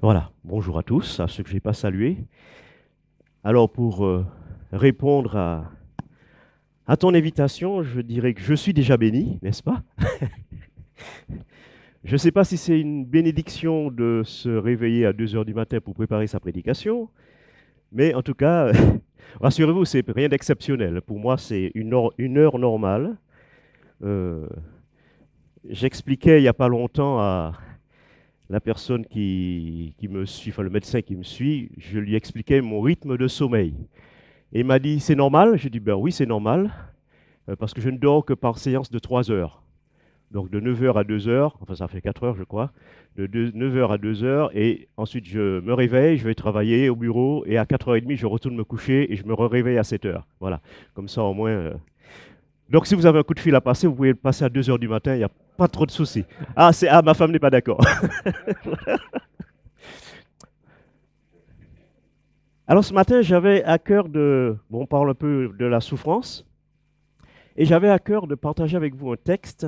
Voilà, bonjour à tous, à ceux que je n'ai pas salués. Alors pour répondre à ton invitation, je dirais que je suis déjà béni, n'est-ce pas? Je ne sais pas si c'est une bénédiction de se réveiller à 2 heures du matin pour préparer sa prédication, mais en tout cas, rassurez-vous, c'est rien d'exceptionnel. Pour moi, c'est une heure normale. Euh, J'expliquais il n'y a pas longtemps à la personne qui me suit, enfin le médecin qui me suit, je lui expliquais mon rythme de sommeil. Et il m'a dit, c'est normal? J'ai dit, ben oui, c'est normal, parce que je ne dors que par séance de 3 heures. Donc de 9 heures à 2 heures, enfin ça fait 4 heures je crois, de 9 heures à 2 heures, et ensuite je me réveille, je vais travailler au bureau, et à 4h30 je retourne me coucher, et je me réveille à 7 heures. Voilà, comme ça au moins. Donc si vous avez un coup de fil à passer, vous pouvez le passer à 2 heures du matin, il n'y a pas trop de soucis. Ah, ma femme n'est pas d'accord. Alors ce matin, j'avais à cœur de... Bon, on parle un peu de la souffrance. Et j'avais à cœur de partager avec vous un texte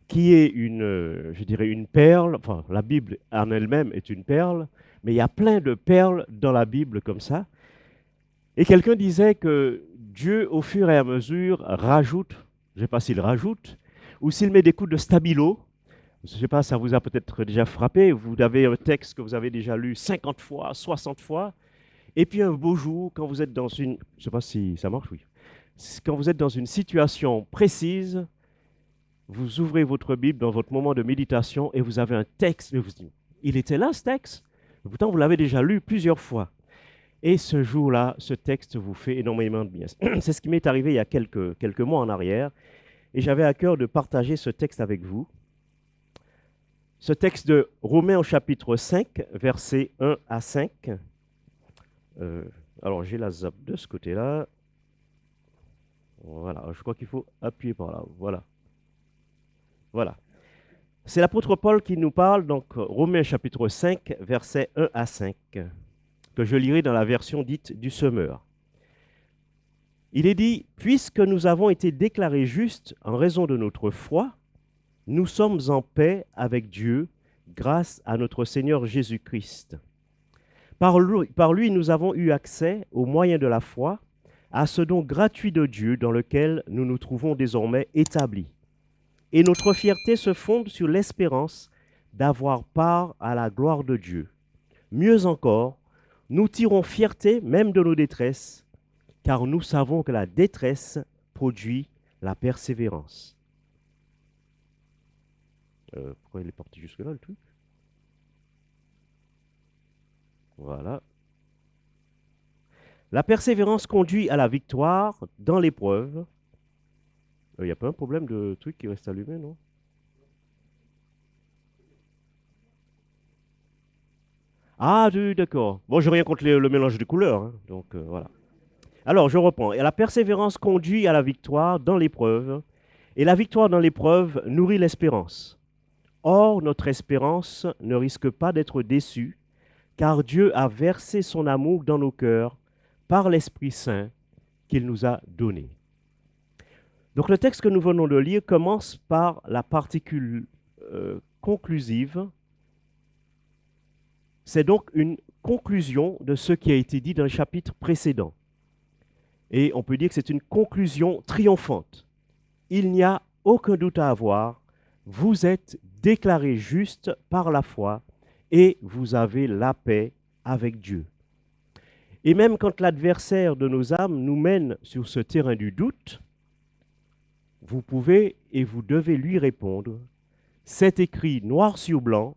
qui est je dirais une perle. Enfin, la Bible en elle-même est une perle, mais il y a plein de perles dans la Bible comme ça. Et quelqu'un disait que Dieu, au fur et à mesure, rajoute, je ne sais pas s'il rajoute, ou s'il met des coups de stabilo. Je ne sais pas, ça vous a peut-être déjà frappé. Vous avez un texte que vous avez déjà lu 50 fois, 60 fois, et puis un beau jour, quand vous êtes dans une... Je ne sais pas si ça marche, oui. Quand vous êtes dans une situation précise, vous ouvrez votre Bible dans votre moment de méditation et vous avez un texte, mais vous dites, il était là ce texte. Pourtant, vous l'avez déjà lu plusieurs fois. Et ce jour-là, ce texte vous fait énormément de bien. C'est ce qui m'est arrivé il y a quelques mois en arrière. Et j'avais à cœur de partager ce texte avec vous. Ce texte de Romains au chapitre 5, versets 1 à 5. Euh, alors, j'ai la zappe de ce côté-là. Voilà, je crois qu'il faut appuyer par là. Voilà. Voilà. C'est l'apôtre Paul qui nous parle, donc Romains chapitre 5, versets 1 à 5, que je lirai dans la version dite du Semeur. Il est dit, puisque nous avons été déclarés justes en raison de notre foi, nous sommes en paix avec Dieu grâce à notre Seigneur Jésus-Christ. Par lui, nous avons eu accès, au moyen de la foi, à ce don gratuit de Dieu dans lequel nous nous trouvons désormais établis. Et notre fierté se fonde sur l'espérance d'avoir part à la gloire de Dieu. Mieux encore, nous tirons fierté même de nos détresses, car nous savons que la détresse produit la persévérance. Pourquoi il est parti jusque-là, le truc? Voilà. La persévérance conduit à la victoire dans l'épreuve. Il n'y a pas un problème de truc qui reste allumé, non? Ah, oui, d'accord. Bon, j'ai rien contre le mélange de couleurs, hein, donc voilà. Alors, je reprends. Et la persévérance conduit à la victoire dans l'épreuve, et la victoire dans l'épreuve nourrit l'espérance. Or, notre espérance ne risque pas d'être déçue, car Dieu a versé son amour dans nos cœurs par l'Esprit Saint qu'il nous a donné. Donc, le texte que nous venons de lire commence par la particule conclusive. C'est donc une conclusion de ce qui a été dit dans le chapitre précédent. Et on peut dire que c'est une conclusion triomphante. Il n'y a aucun doute à avoir, vous êtes déclarés justes par la foi et vous avez la paix avec Dieu. Et même quand l'adversaire de nos âmes nous mène sur ce terrain du doute, vous pouvez et vous devez lui répondre, c'est écrit noir sur blanc,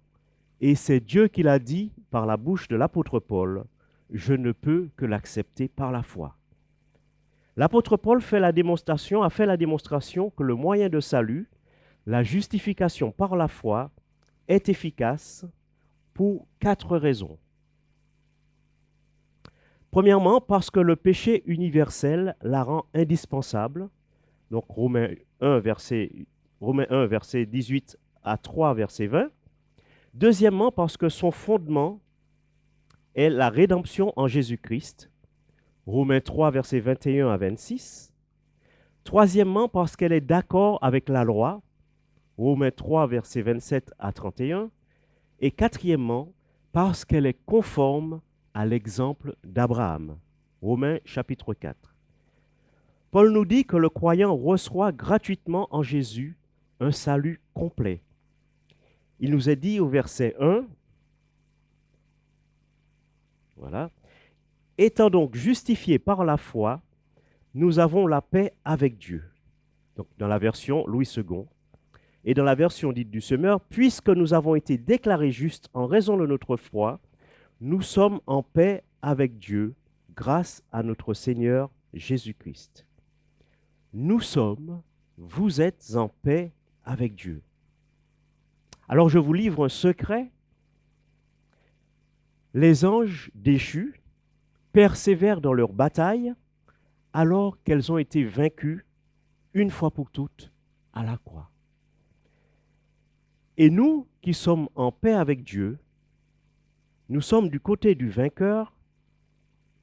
et c'est Dieu qui l'a dit par la bouche de l'apôtre Paul, je ne peux que l'accepter par la foi. L'apôtre Paul a fait la démonstration que le moyen de salut, la justification par la foi, est efficace pour 4 raisons. Premièrement, parce que le péché universel la rend indispensable. Donc Romains 1, verset 18 à 3, verset 20. Deuxièmement, parce que son fondement est la rédemption en Jésus-Christ. Romains 3, verset 21 à 26. Troisièmement, parce qu'elle est d'accord avec la loi. Romains 3, verset 27 à 31. Et quatrièmement, parce qu'elle est conforme à l'exemple d'Abraham. Romains chapitre 4. Paul nous dit que le croyant reçoit gratuitement en Jésus un salut complet. Il nous est dit au verset 1, voilà, étant donc justifiés par la foi, nous avons la paix avec Dieu. Donc, dans la version Louis II. Et dans la version dite du Semeur, puisque nous avons été déclarés justes en raison de notre foi, nous sommes en paix avec Dieu grâce à notre Seigneur Jésus-Christ. Nous sommes, vous êtes en paix avec Dieu. Alors je vous livre un secret. Les anges déchus persévèrent dans leur bataille alors qu'elles ont été vaincues une fois pour toutes à la croix. Et nous qui sommes en paix avec Dieu, nous sommes du côté du vainqueur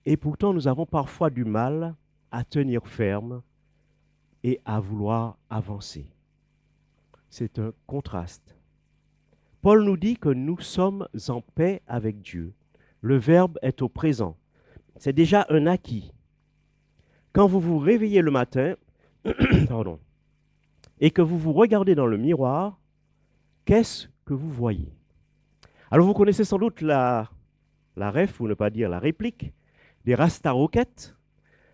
et pourtant nous avons parfois du mal à tenir ferme et à vouloir avancer. C'est un contraste. Paul nous dit que nous sommes en paix avec Dieu. Le verbe est au présent. C'est déjà un acquis. Quand vous vous réveillez le matin, pardon, et que vous vous regardez dans le miroir, qu'est-ce que vous voyez? Alors vous connaissez sans doute la ref, ou ne pas dire la réplique, des Rasta Rockets.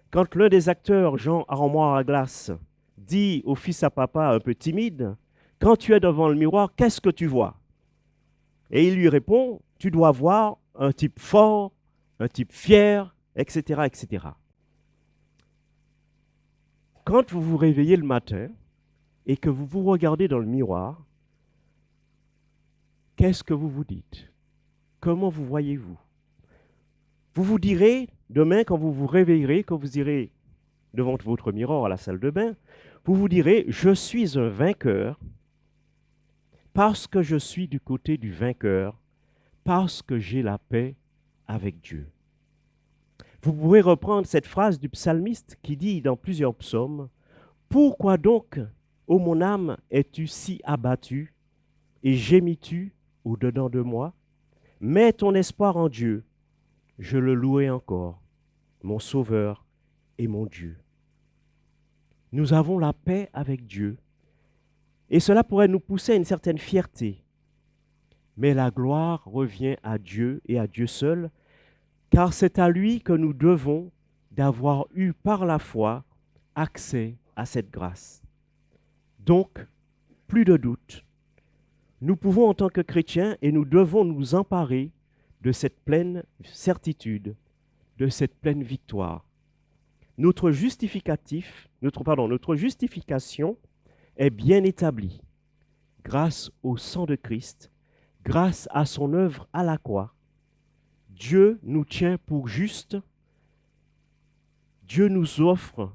Quand l'un des acteurs, Jean Armoire à glace, dit au fils à papa un peu timide, « Quand tu es devant le miroir, qu'est-ce que tu vois ?» Et il lui répond, « Tu dois voir un type fort, un type fier, etc., etc. » Quand vous vous réveillez le matin et que vous vous regardez dans le miroir, qu'est-ce que vous vous dites? Comment vous voyez-vous? Vous vous direz, demain, quand vous vous réveillerez, quand vous irez devant votre miroir à la salle de bain, vous vous direz, je suis un vainqueur parce que je suis du côté du vainqueur, parce que j'ai la paix avec Dieu. Vous pouvez reprendre cette phrase du psalmiste qui dit dans plusieurs psaumes, « Pourquoi donc, ô mon âme, es-tu si abattue et gémis-tu au-dedans de moi? Mets ton espoir en Dieu, je le louerai encore, mon Sauveur et mon Dieu. » Nous avons la paix avec Dieu et cela pourrait nous pousser à une certaine fierté. Mais la gloire revient à Dieu et à Dieu seul, car c'est à lui que nous devons d'avoir eu par la foi accès à cette grâce. Donc, plus de doute. Nous pouvons en tant que chrétiens et nous devons nous emparer de cette pleine certitude, de cette pleine victoire. Notre justification est bien établie grâce au sang de Christ, grâce à son œuvre à la croix. Dieu nous tient pour justes. Dieu nous offre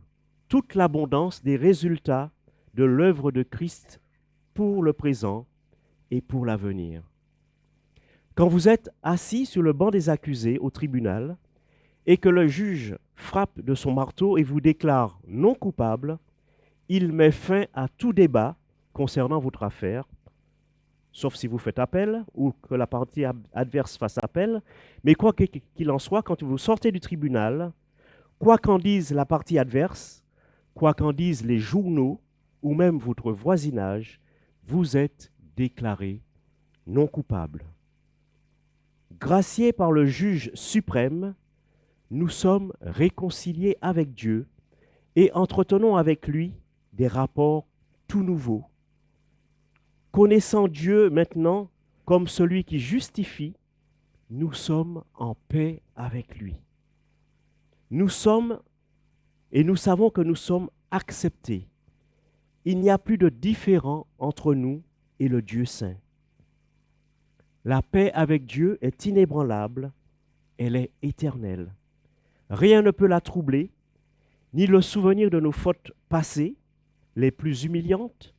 toute l'abondance des résultats de l'œuvre de Christ pour le présent et pour l'avenir. Quand vous êtes assis sur le banc des accusés au tribunal et que le juge frappe de son marteau et vous déclare non coupable, il met fin à tout débat concernant votre affaire, sauf si vous faites appel ou que la partie adverse fasse appel. Mais quoi qu'il en soit, quand vous sortez du tribunal, quoi qu'en dise la partie adverse, quoi qu'en disent les journaux ou même votre voisinage, vous êtes déclaré non coupable. Graciés par le juge suprême, nous sommes réconciliés avec Dieu et entretenons avec lui des rapports tout nouveaux. Connaissant Dieu maintenant comme celui qui justifie, nous sommes en paix avec lui. Nous sommes et nous savons que nous sommes acceptés. Il n'y a plus de différend entre nous et le Dieu saint. La paix avec Dieu est inébranlable, elle est éternelle. Rien ne peut la troubler, ni le souvenir de nos fautes passées, les plus humiliantes,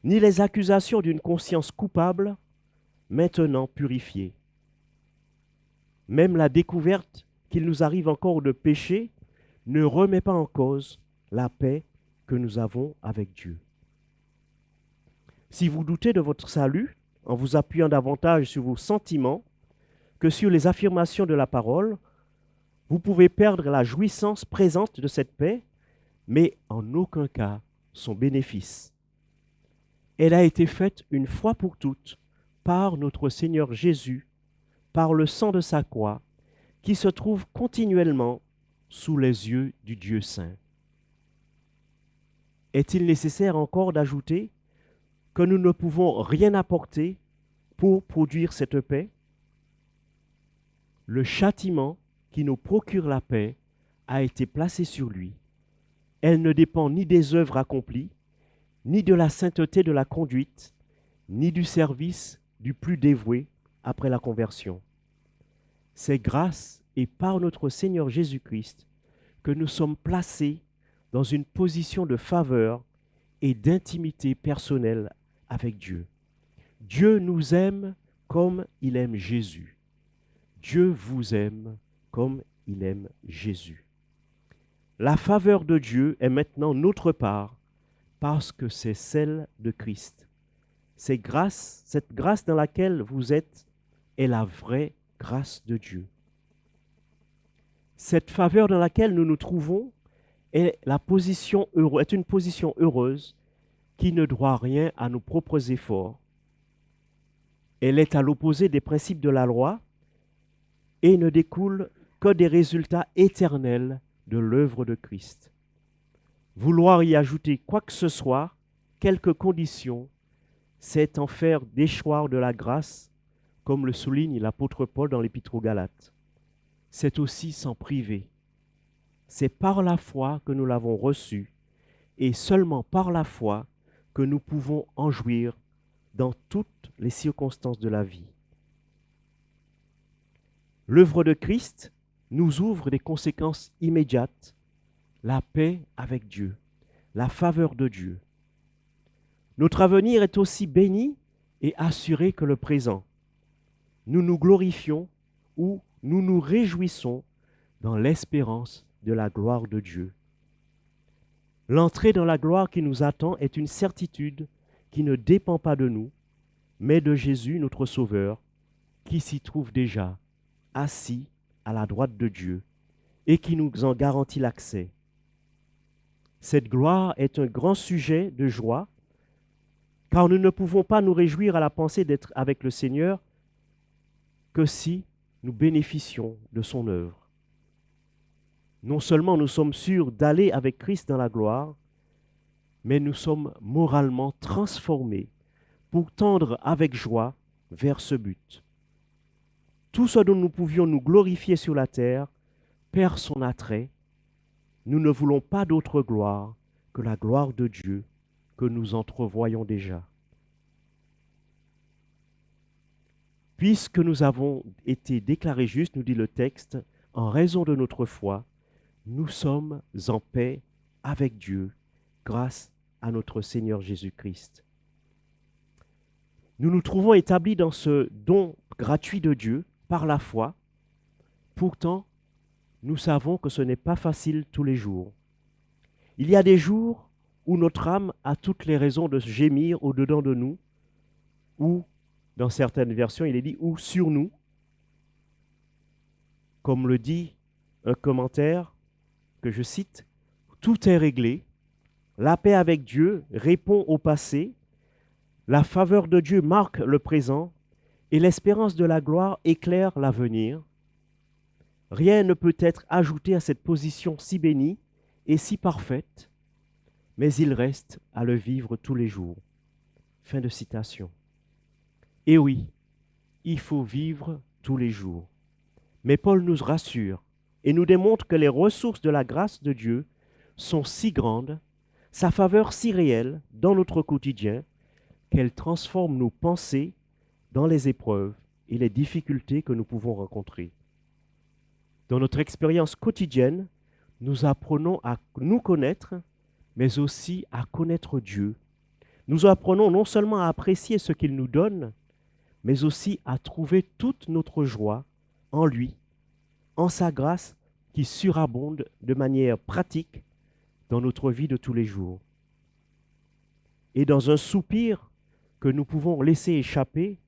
ni les accusations d'une conscience coupable, maintenant purifiée. Même la découverte qu'il nous arrive encore de pécher ne remet pas en cause la paix que nous avons avec Dieu. Si vous doutez de votre salut, en vous appuyant davantage sur vos sentiments que sur les affirmations de la parole, vous pouvez perdre la jouissance présente de cette paix, mais en aucun cas son bénéfice. Elle a été faite une fois pour toutes par notre Seigneur Jésus, par le sang de sa croix, qui se trouve continuellement sous les yeux du Dieu saint. Est-il nécessaire encore d'ajouter que nous ne pouvons rien apporter pour produire cette paix? Le châtiment qui nous procure la paix a été placé sur lui. Elle ne dépend ni des œuvres accomplies, ni de la sainteté de la conduite, ni du service du plus dévoué après la conversion. C'est grâce et par notre Seigneur Jésus-Christ que nous sommes placés dans une position de faveur et d'intimité personnelle avec Dieu. Dieu nous aime comme il aime Jésus. Dieu vous aime comme il aime Jésus. La faveur de Dieu est maintenant notre part parce que c'est celle de Christ. Cette grâce dans laquelle vous êtes est la vraie grâce de Dieu. Cette faveur dans laquelle nous nous trouvons est une position heureuse qui ne doit rien à nos propres efforts. Elle est à l'opposé des principes de la loi et ne découle que des résultats éternels de l'œuvre de Christ. Vouloir y ajouter quoi que ce soit, quelques conditions, c'est en faire déchoir de la grâce, comme le souligne l'apôtre Paul dans l'Épître aux Galates. C'est aussi s'en priver. C'est par la foi que nous l'avons reçu, et seulement par la foi que nous pouvons en jouir dans toutes les circonstances de la vie. L'œuvre de Christ nous ouvre des conséquences immédiates, la paix avec Dieu, la faveur de Dieu. Notre avenir est aussi béni et assuré que le présent. Nous nous glorifions ou nous nous réjouissons dans l'espérance de la gloire de Dieu. L'entrée dans la gloire qui nous attend est une certitude qui ne dépend pas de nous, mais de Jésus, notre Sauveur, qui s'y trouve déjà, assis à la droite de Dieu, et qui nous en garantit l'accès. Cette gloire est un grand sujet de joie, car nous ne pouvons pas nous réjouir à la pensée d'être avec le Seigneur que si nous bénéficions de son œuvre. Non seulement nous sommes sûrs d'aller avec Christ dans la gloire, mais nous sommes moralement transformés pour tendre avec joie vers ce but. Tout ce dont nous pouvions nous glorifier sur la terre perd son attrait. Nous ne voulons pas d'autre gloire que la gloire de Dieu que nous entrevoyons déjà. Puisque nous avons été déclarés justes, nous dit le texte, en raison de notre foi, nous sommes en paix avec Dieu grâce à notre Seigneur Jésus-Christ. Nous nous trouvons établis dans ce don gratuit de Dieu par la foi. Pourtant, nous savons que ce n'est pas facile tous les jours. Il y a des jours où notre âme a toutes les raisons de gémir au-dedans de nous, ou, dans certaines versions, il est dit, ou sur nous. Comme le dit un commentaire que je cite, « Tout est réglé, la paix avec Dieu répond au passé, la faveur de Dieu marque le présent et l'espérance de la gloire éclaire l'avenir. Rien ne peut être ajouté à cette position si bénie et si parfaite, mais il reste à le vivre tous les jours. » Fin de citation. Et oui, il faut vivre tous les jours. Mais Paul nous rassure et nous démontre que les ressources de la grâce de Dieu sont si grandes, sa faveur si réelle dans notre quotidien, qu'elle transforme nos pensées dans les épreuves et les difficultés que nous pouvons rencontrer. Dans notre expérience quotidienne, nous apprenons à nous connaître, mais aussi à connaître Dieu. Nous apprenons non seulement à apprécier ce qu'il nous donne, mais aussi à trouver toute notre joie en lui, en sa grâce qui surabonde de manière pratique dans notre vie de tous les jours. Et dans un soupir que nous pouvons laisser échapper,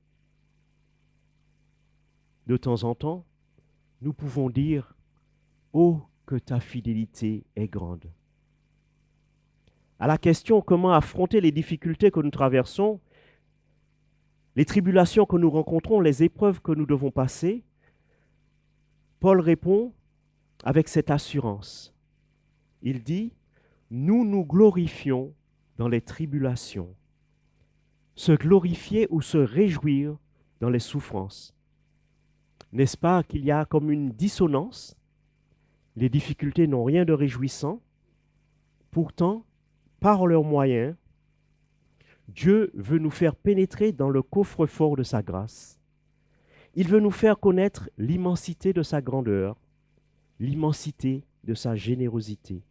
de temps en temps, nous pouvons dire, oh, que ta fidélité est grande. À la question comment affronter les difficultés que nous traversons, les tribulations que nous rencontrons, les épreuves que nous devons passer, Paul répond avec cette assurance. Il dit, nous nous glorifions dans les tribulations. Se glorifier ou se réjouir dans les souffrances. N'est-ce pas qu'il y a comme une dissonance? Les difficultés n'ont rien de réjouissant. Pourtant, par leurs moyens, Dieu veut nous faire pénétrer dans le coffre-fort de sa grâce. Il veut nous faire connaître l'immensité de sa grandeur, l'immensité de sa générosité.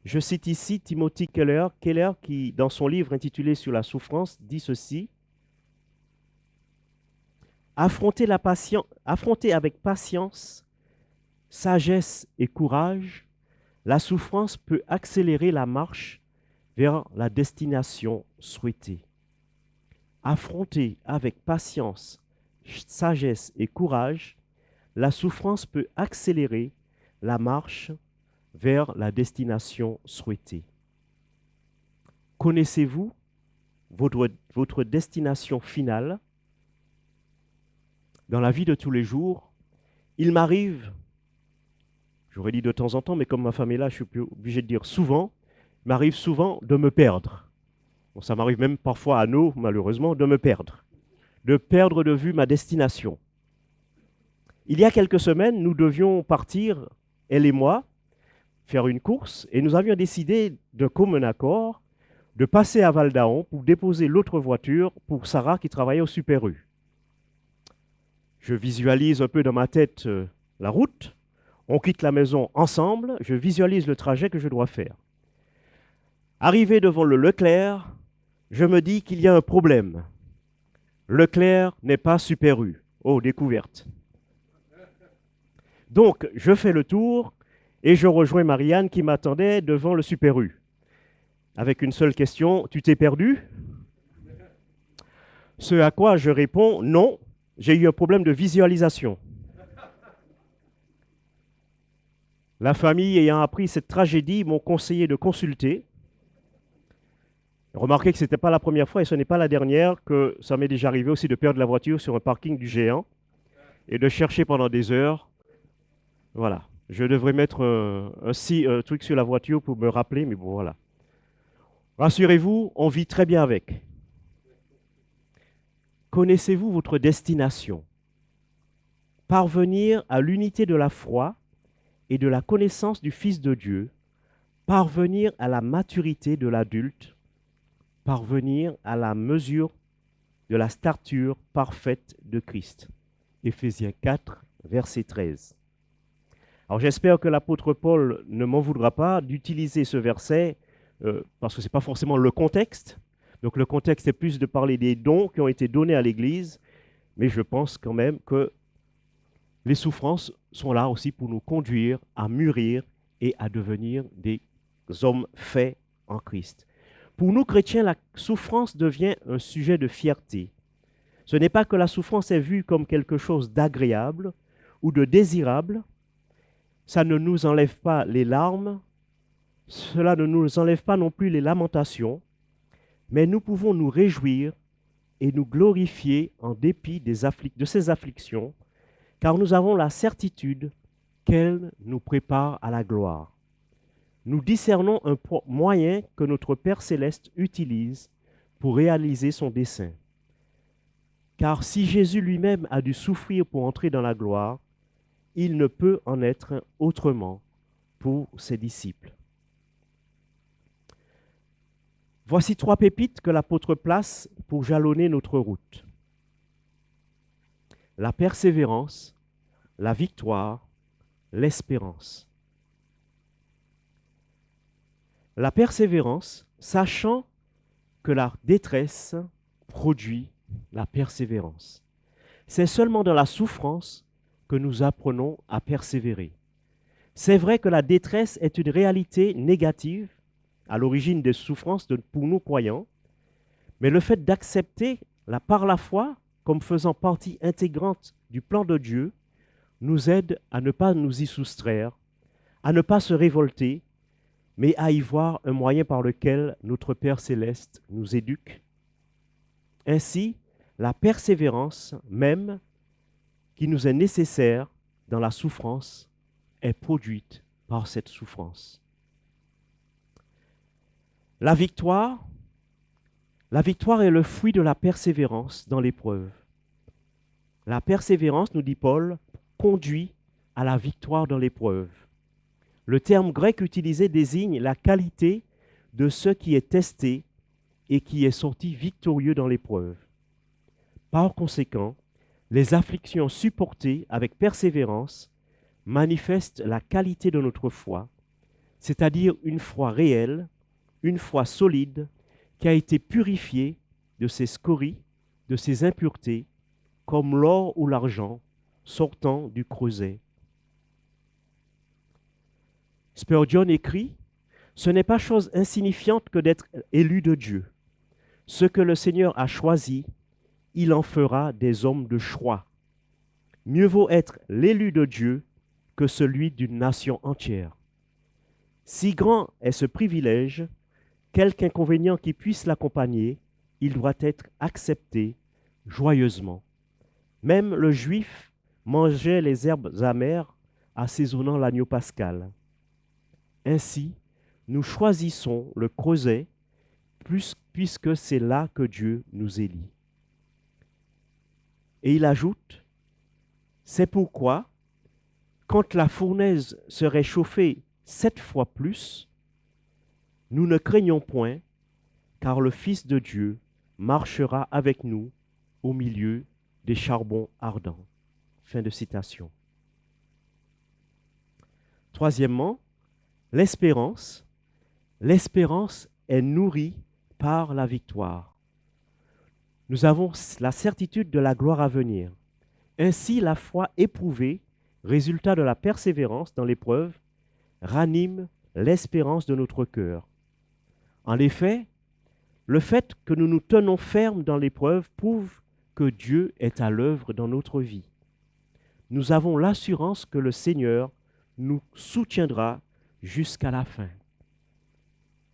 Je cite ici Timothy Keller qui, dans son livre intitulé Sur la souffrance, dit ceci. Affronter avec patience, sagesse et courage, la souffrance peut accélérer la marche vers la destination souhaitée. Affronter avec patience, sagesse et courage, la souffrance peut accélérer la marche vers la destination souhaitée. Connaissez-vous votre destination finale? Dans la vie de tous les jours, il m'arrive, j'aurais dit de temps en temps, mais comme ma femme est là, je suis obligé de dire souvent, il m'arrive souvent de me perdre. Bon, ça m'arrive même parfois à nous, malheureusement, de me perdre de vue ma destination. Il y a quelques semaines, nous devions partir, elle et moi, faire une course, et nous avions décidé de commun accord de passer à Val-d'Aon pour déposer l'autre voiture pour Sarah qui travaillait au Super U. Je visualise un peu dans ma tête la route, on quitte la maison ensemble, je visualise le trajet que je dois faire. Arrivé devant le Leclerc, je me dis qu'il y a un problème. Leclerc n'est pas Super U. Oh, découverte. Donc, je fais le tour et je rejoins Marianne qui m'attendait devant le Super U. Avec une seule question, tu t'es perdu? Ce à quoi je réponds, non, j'ai eu un problème de visualisation. La famille ayant appris cette tragédie m'ont conseillé de consulter. Remarquez que ce n'était pas la première fois et ce n'est pas la dernière que ça m'est déjà arrivé aussi de perdre la voiture sur un parking du géant et de chercher pendant des heures. Voilà. Je devrais mettre un truc sur la voiture pour me rappeler, mais bon, voilà. Rassurez-vous, on vit très bien avec. Connaissez-vous votre destination? Parvenir à l'unité de la foi et de la connaissance du Fils de Dieu, parvenir à la maturité de l'adulte, parvenir à la mesure de la stature parfaite de Christ. Éphésiens 4, verset 13. Alors j'espère que l'apôtre Paul ne m'en voudra pas d'utiliser ce verset parce que ce n'est pas forcément le contexte. Donc le contexte est plus de parler des dons qui ont été donnés à l'Église, mais je pense quand même que les souffrances sont là aussi pour nous conduire à mûrir et à devenir des hommes faits en Christ. Pour nous chrétiens, la souffrance devient un sujet de fierté. Ce n'est pas que la souffrance est vue comme quelque chose d'agréable ou de désirable. Ça ne nous enlève pas les larmes, cela ne nous enlève pas non plus les lamentations, mais nous pouvons nous réjouir et nous glorifier en dépit de ces afflictions, car nous avons la certitude qu'elles nous préparent à la gloire. Nous discernons un moyen que notre Père céleste utilise pour réaliser son dessein. Car si Jésus lui-même a dû souffrir pour entrer dans la gloire, il ne peut en être autrement pour ses disciples. Voici 3 pépites que l'apôtre place pour jalonner notre route. La persévérance, la victoire, l'espérance. La persévérance, sachant que la détresse produit la persévérance. C'est seulement dans la souffrance que nous apprenons à persévérer. C'est vrai que la détresse est une réalité négative à l'origine des souffrances pour nous croyants, mais le fait d'accepter par la foi, comme faisant partie intégrante du plan de Dieu, nous aide à ne pas nous y soustraire, à ne pas se révolter, mais à y voir un moyen par lequel notre Père céleste nous éduque. Ainsi, la persévérance même qui nous est nécessaire dans la souffrance est produite par cette souffrance. La victoire est le fruit de la persévérance dans l'épreuve. La persévérance, nous dit Paul, conduit à la victoire dans l'épreuve. Le terme grec utilisé désigne la qualité de ce qui est testé et qui est sorti victorieux dans l'épreuve. Par conséquent, les afflictions supportées avec persévérance manifestent la qualité de notre foi, c'est-à-dire une foi réelle, une foi solide, qui a été purifiée de ses scories, de ses impuretés, comme l'or ou l'argent sortant du creuset. Spurgeon écrit « Ce n'est pas chose insignifiante que d'être élu de Dieu. Ce que le Seigneur a choisi, il en fera des hommes de choix. Mieux vaut être l'élu de Dieu que celui d'une nation entière. Si grand est ce privilège, quelque inconvénient qui puisse l'accompagner, il doit être accepté joyeusement. Même le juif mangeait les herbes amères assaisonnant l'agneau pascal. Ainsi, nous choisissons le creuset puisque c'est là que Dieu nous élit. Et il ajoute, c'est pourquoi, quand la fournaise serait chauffée 7 fois plus, nous ne craignons point, car le Fils de Dieu marchera avec nous au milieu des charbons ardents. Fin de citation. Troisièmement, l'espérance. L'espérance est nourrie par la victoire. Nous avons la certitude de la gloire à venir. Ainsi, la foi éprouvée, résultat de la persévérance dans l'épreuve, ranime l'espérance de notre cœur. En effet, le fait que nous nous tenons fermes dans l'épreuve prouve que Dieu est à l'œuvre dans notre vie. Nous avons l'assurance que le Seigneur nous soutiendra jusqu'à la fin.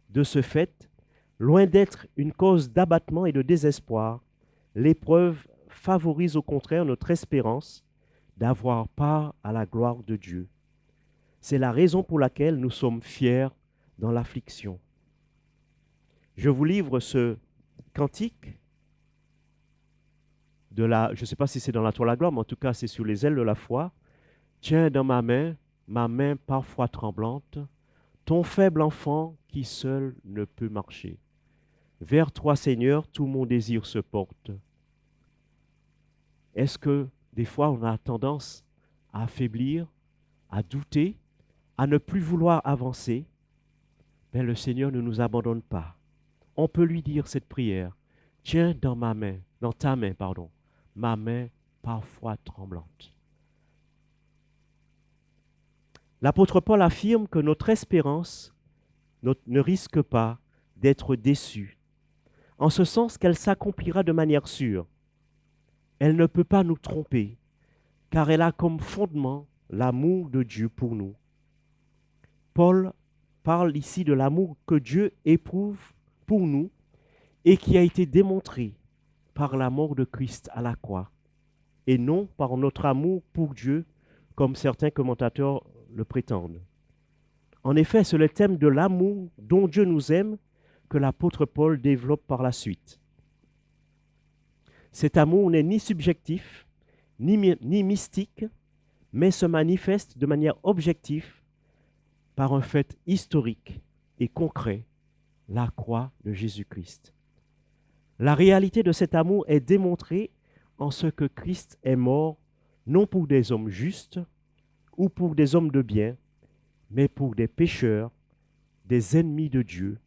De ce fait, loin d'être une cause d'abattement et de désespoir, l'épreuve favorise au contraire notre espérance d'avoir part à la gloire de Dieu. C'est la raison pour laquelle nous sommes fiers dans l'affliction. Je vous livre ce cantique je ne sais pas si c'est dans la toile à gloire, mais en tout cas c'est sur les ailes de la foi. Tiens dans ma main parfois tremblante, ton faible enfant qui seul ne peut marcher. Vers toi, Seigneur, tout mon désir se porte. Est-ce que des fois on a tendance à affaiblir, à douter, à ne plus vouloir avancer? Mais le Seigneur ne nous abandonne pas. On peut lui dire cette prière. Tiens dans ta main, ma main parfois tremblante. L'apôtre Paul affirme que notre espérance ne risque pas d'être déçue, en ce sens qu'elle s'accomplira de manière sûre. Elle ne peut pas nous tromper, car elle a comme fondement l'amour de Dieu pour nous. Paul parle ici de l'amour que Dieu éprouve pour nous et qui a été démontré par la mort de Christ à la croix, et non par notre amour pour Dieu, comme certains commentateurs le prétendent. En effet, c'est le thème de l'amour dont Dieu nous aime que l'apôtre Paul développe par la suite. Cet amour n'est ni subjectif, ni mystique, mais se manifeste de manière objective par un fait historique et concret, la croix de Jésus-Christ. La réalité de cet amour est démontrée en ce que Christ est mort, non pour des hommes justes ou pour des hommes de bien, mais pour des pécheurs, des ennemis de Dieu,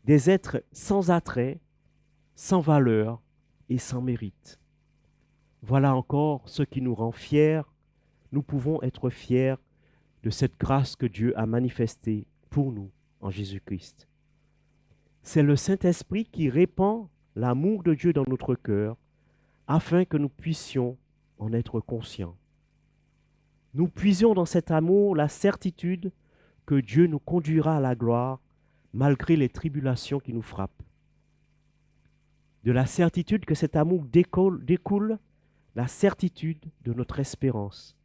des êtres sans attrait, sans valeur et sans mérite. Voilà encore ce qui nous rend fiers. Nous pouvons être fiers de cette grâce que Dieu a manifestée pour nous en Jésus-Christ. C'est le Saint-Esprit qui répand l'amour de Dieu dans notre cœur, afin que nous puissions en être conscients. Nous puisions dans cet amour la certitude que Dieu nous conduira à la gloire malgré les tribulations qui nous frappent. De la certitude que cet amour découle la certitude de notre espérance.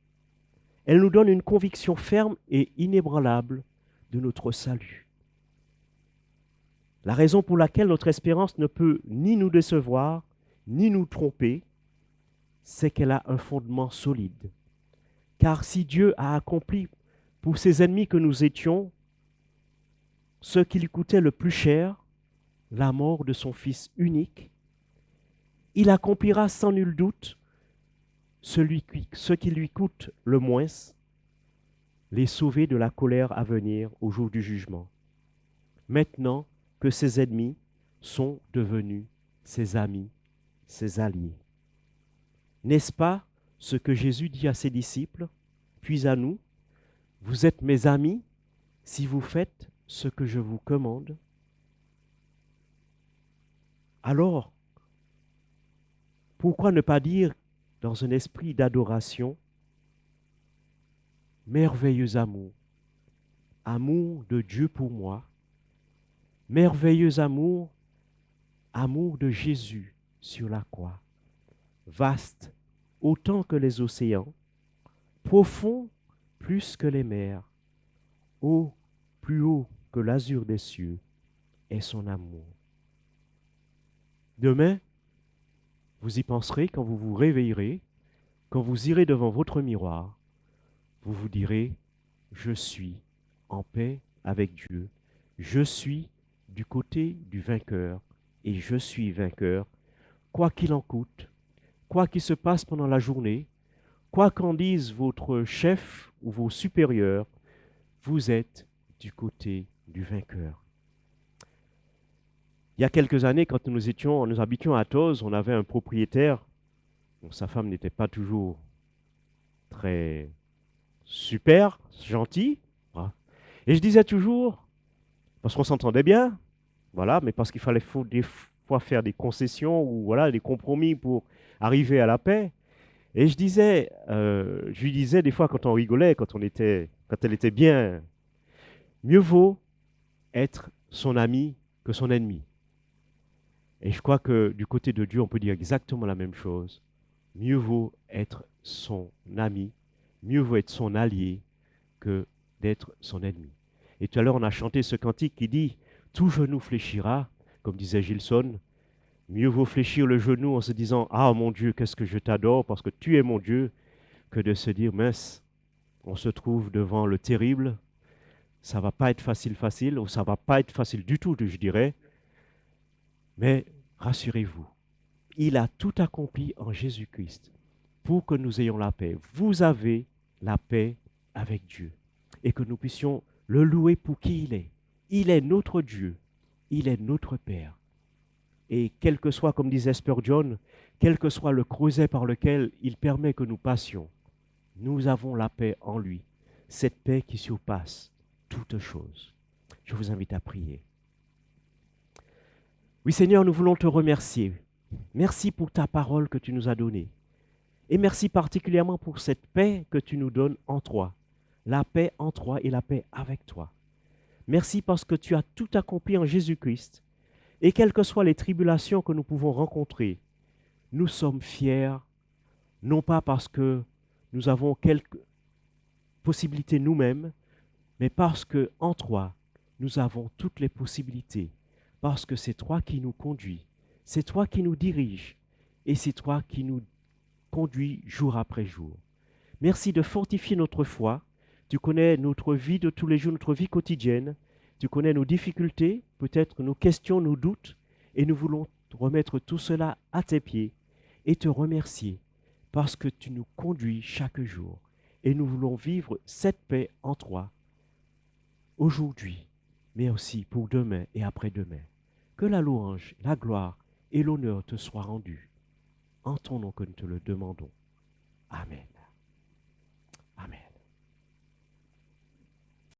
Elle nous donne une conviction ferme et inébranlable de notre salut. La raison pour laquelle notre espérance ne peut ni nous décevoir, ni nous tromper, c'est qu'elle a un fondement solide. Car si Dieu a accompli pour ses ennemis que nous étions ce qui lui coûtait le plus cher, la mort de son Fils unique, il accomplira sans nul doute ce qui lui coûte le moins, les sauver de la colère à venir au jour du jugement. Maintenant que ses ennemis sont devenus ses amis, ses alliés. N'est-ce pas ce que Jésus dit à ses disciples, puis à nous? Vous êtes mes amis si vous faites ce que je vous commande. Alors, pourquoi ne pas dire dans un esprit d'adoration, merveilleux amour, amour de Dieu pour moi, merveilleux amour, amour de Jésus sur la croix, vaste autant que les océans, profond plus que les mers, haut, plus haut que l'azur des cieux, est son amour. Demain, vous y penserez quand vous vous réveillerez, quand vous irez devant votre miroir, vous vous direz, je suis en paix avec Dieu, je suis du côté du vainqueur et je suis vainqueur, quoi qu'il en coûte, quoi qu'il se passe pendant la journée, quoi qu'en dise votre chef ou vos supérieurs, vous êtes du côté du vainqueur. Il y a quelques années, quand nous habitions à Tozes, on avait un propriétaire dont sa femme n'était pas toujours très super, gentil. Et je disais toujours, parce qu'on s'entendait bien, voilà, mais parce qu'il fallait des fois faire des concessions ou voilà, des compromis pour arriver à la paix. Et je lui disais des fois quand on rigolait, quand elle était bien, mieux vaut être son ami que son ennemi. Et je crois que du côté de Dieu, on peut dire exactement la même chose. Mieux vaut être son ami, mieux vaut être son allié que d'être son ennemi. Et tout à l'heure, on a chanté ce cantique qui dit « Tout genou fléchira », comme disait Gilson. Mieux vaut fléchir le genou en se disant « Ah mon Dieu, qu'est-ce que je t'adore parce que tu es mon Dieu », que de se dire « Mince, on se trouve devant le terrible, ça va pas être facile, ou ça va pas être facile du tout, je dirais. Mais rassurez-vous, il a tout accompli en Jésus-Christ pour que nous ayons la paix. Vous avez la paix avec Dieu et que nous puissions le louer pour qui il est. Il est notre Dieu, il est notre Père. Et quel que soit, comme disait Spurgeon, quel que soit le creuset par lequel il permet que nous passions, nous avons la paix en lui, cette paix qui surpasse toute chose. Je vous invite à prier. Oui Seigneur, nous voulons te remercier. Merci pour ta parole que tu nous as donnée. Et merci particulièrement pour cette paix que tu nous donnes en toi. La paix en toi et la paix avec toi. Merci parce que tu as tout accompli en Jésus-Christ. Et quelles que soient les tribulations que nous pouvons rencontrer, nous sommes fiers, non pas parce que nous avons quelques possibilités nous-mêmes, mais parce que en toi, nous avons toutes les possibilités. Parce que c'est toi qui nous conduis, c'est toi qui nous diriges et c'est toi qui nous conduis jour après jour. Merci de fortifier notre foi. Tu connais notre vie de tous les jours, notre vie quotidienne. Tu connais nos difficultés, peut-être nos questions, nos doutes. Et nous voulons remettre tout cela à tes pieds et te remercier parce que tu nous conduis chaque jour. Et nous voulons vivre cette paix en toi, aujourd'hui, mais aussi pour demain et après-demain. Que la louange, la gloire et l'honneur te soient rendus. En ton nom que nous te le demandons.